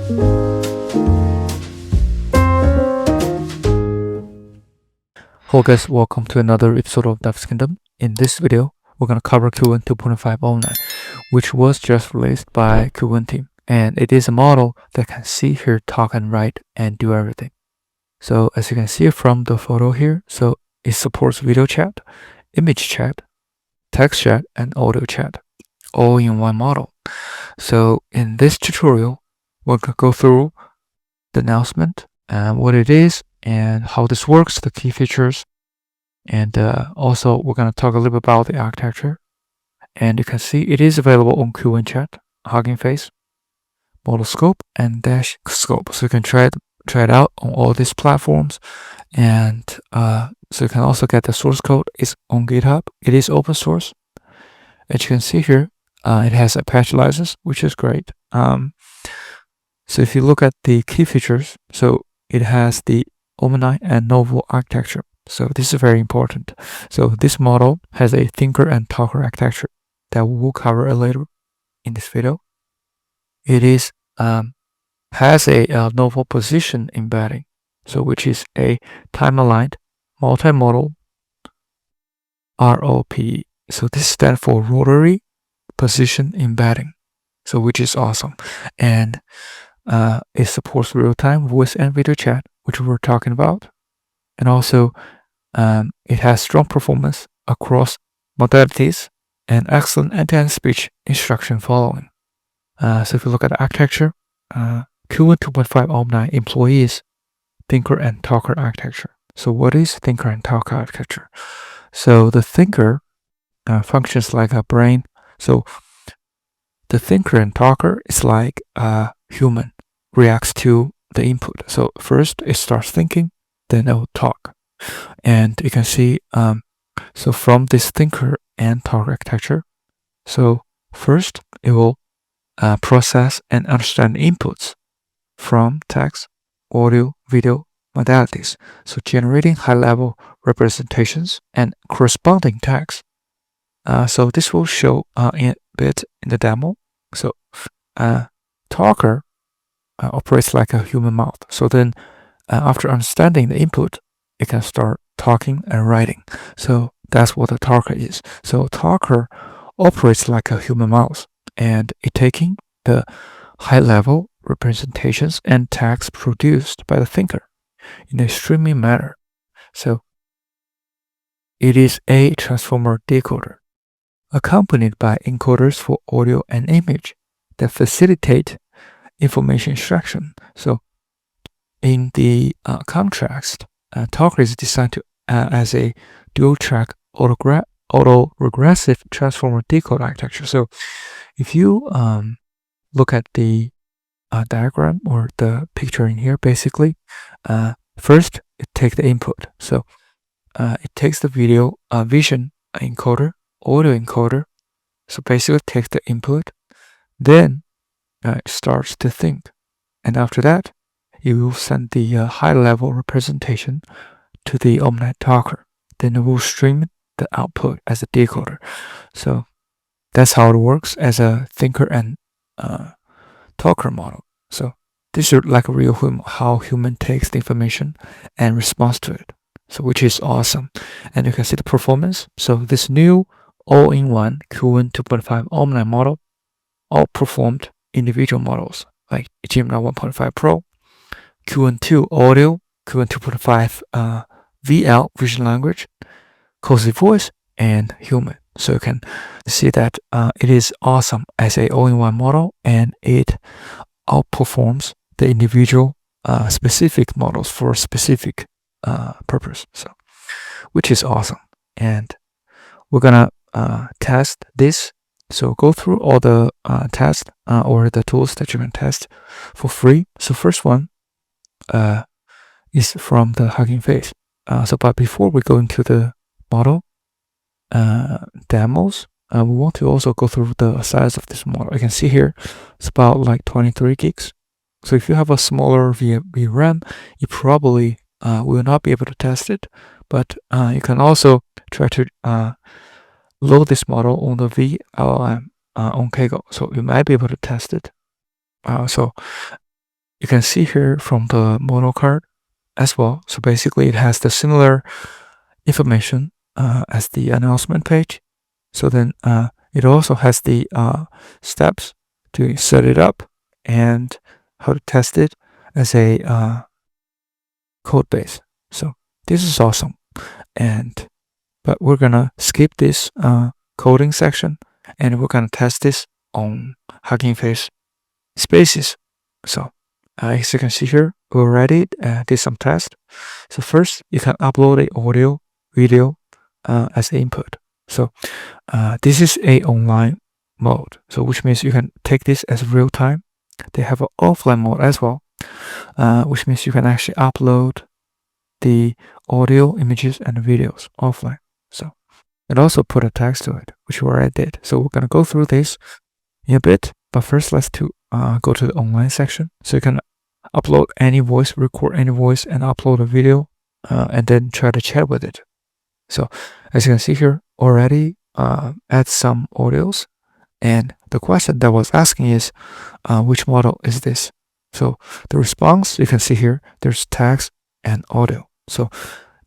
Hello guys, welcome to another episode of Dev's Kingdom. In this video, we're going to cover Qwen-2.5 Omni, which was just released by Qwen team. And it is a model that can see, hear, talk, and write, and do everything. So as you can see from the photo here, so it supports video chat, image chat, text chat, and audio chat, all in one model. So in this tutorial, we're going to go through the announcement and what it is, and how this works, the key features, and also we're going to talk a little bit about the architecture. And you can see it is available on Qwen Chat, Hugging Face, Model Scope, and Dash Scope. So you can try it out on all these platforms. And so you can also get the source code. It's on GitHub. It is open source. As you can see here, it has Apache license, which is great. So if you look at the key features, so it has the Omni and Novel architecture. So this is very important. So this model has a thinker and talker architecture that we will cover later in this video. It is has a novel position embedding, so which is a time-aligned multimodal ROP. So this stands for rotary position embedding, so which is awesome. And it supports real-time voice and video chat, which we're talking about. And also it has strong performance across modalities and excellent end-to-end speech instruction following. So if you look at the architecture, Qwen-2.5 Omni employs thinker and talker architecture. So what is thinker and talker architecture? So the thinker functions like a brain. So the thinker and talker is like a human, reacts to the input. So first it starts thinking, then it will talk. And you can see, so from this thinker and talker architecture, so first it will process and understand inputs from text, audio, video modalities. So generating high-level representations and corresponding text. So this will show in a bit in the demo. So talker operates like a human mouth. So then after understanding the input, it can start talking and writing. So that's what a talker is. So talker operates like a human mouth, and it taking the high-level representations and text produced by the thinker in a streaming manner. So it is a transformer decoder, accompanied by encoders for audio and image that facilitate information extraction. So in the contrast, talker is designed to as a dual-track auto-regressive transformer decoder architecture. So if you look at the diagram or the picture in here, basically, first it takes the input. So it takes the video vision encoder, audio encoder. So basically it takes the input, then it starts to think. And after that, you will send the high-level representation to the Omni talker. Then it will stream the output as a decoder. So that's how it works as a thinker and talker model. So this is like a real human, how human takes the information and responds to it. So which is awesome. And you can see the performance. So this new all-in-one Qwen-2.5 Omni model outperformed individual models like Gemini 1.5 Pro, Qwen-2 Audio, Qwen-2.5 VL Vision Language, Cozy Voice, and Human. So you can see that it is awesome as a all-in-one model, and it outperforms the individual specific models for a specific purpose. So, which is awesome. And we're gonna test this. So go through all the tests or the tools that you can test for free. So first one is from the Hugging Face. But before we go into the model demos, we want to also go through the size of this model. You can see here it's about like 23 gigs. So if you have a smaller VRAM, you probably will not be able to test it. But you can also try to load this model on the VLM on Kaggle. So you might be able to test it. So you can see here from the modal card as well. So basically it has the similar information as the announcement page. So then it also has the steps to set it up and how to test it as a code base. So this is awesome. But we're gonna skip this coding section and we're gonna test this on Hugging Face Spaces. So as you can see here, we already did some tests. So first, you can upload a audio, video as input. So this is a online mode, so which means you can take this as real time. They have an offline mode as well, which means you can actually upload the audio, images, and videos offline. So and also put a text to it, which we already did. So we're gonna go through this in a bit, but first let's go to the online section. So you can upload any voice, record any voice, and upload a video, and then try to chat with it. So as you can see here, already add some audios, and the question that was asking is, which model is this? So the response you can see here, there's text and audio. So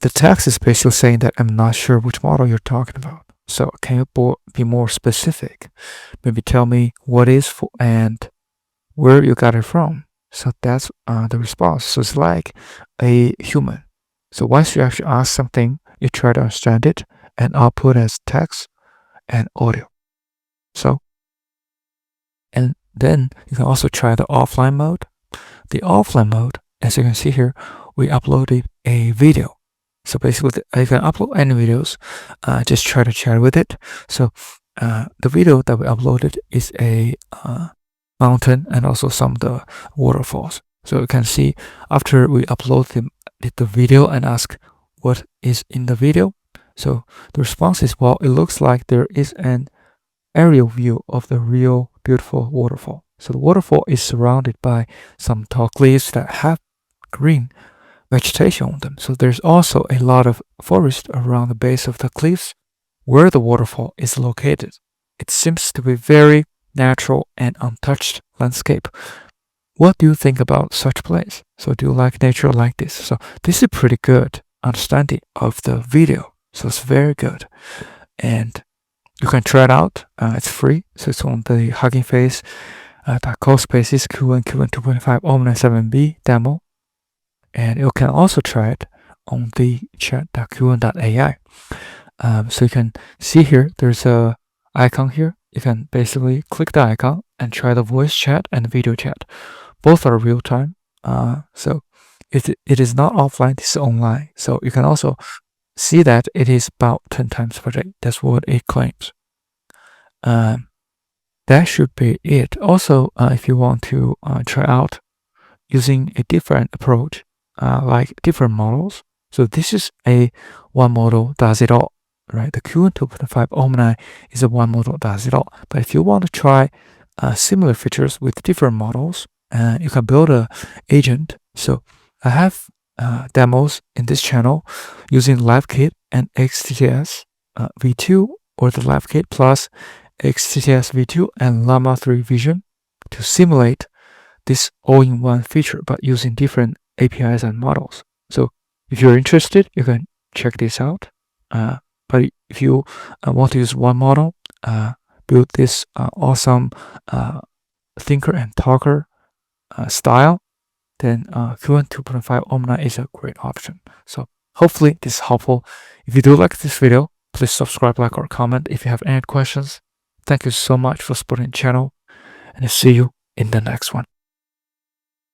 the text is basically saying that I'm not sure which model you're talking about. So can you be more specific? Maybe tell me what is for and where you got it from. So that's the response. So it's like a human. So once you actually ask something, you try to understand it and output as text and audio. So, and then you can also try the offline mode. The offline mode, as you can see here, we uploaded a video. So basically, you can upload any videos, just try to chat with it. So the video that we uploaded is a mountain and also some of the waterfalls. So you can see after we upload the video and ask what is in the video. So the response is, well, it looks like there is an aerial view of the real beautiful waterfall. So the waterfall is surrounded by some tall cliffs that have green vegetation on them. So there's also a lot of forest around the base of the cliffs where the waterfall is located. It seems to be very natural and untouched landscape. What do you think about such place? So do you like nature like this? So this is pretty good understanding of the video. So it's very good. And you can try it out. It's free. So it's on the Hugging Face .co/spaces Qwen-2.5 Omni 7B demo. And you can also try it on the chat.qwen.ai. So you can see here, there's a icon here. You can basically click the icon and try the voice chat and video chat. Both are real time. So it is not offline, it's online. So you can also see that it is about 10 times per day. That's what it claims. That should be it. Also, if you want to try out using a different approach, like different models. So this is a one model does it all, right? The Qwen-2.5 Omni is a one model does it all. But if you want to try similar features with different models, you can build an agent. So I have demos in this channel using LiveKit and XTTS V2 or the LiveKit plus XTTS V2 and Llama 3 Vision to simulate this all-in-one feature, but using different APIs and models. So if you're interested, you can check this out. But if you want to use one model, build this awesome thinker and talker style, then Qwen-2.5 Omni is a great option. So hopefully this is helpful. If you do like this video, please subscribe, like, or comment. If you have any questions, thank you so much for supporting the channel, and I'll see you in the next one.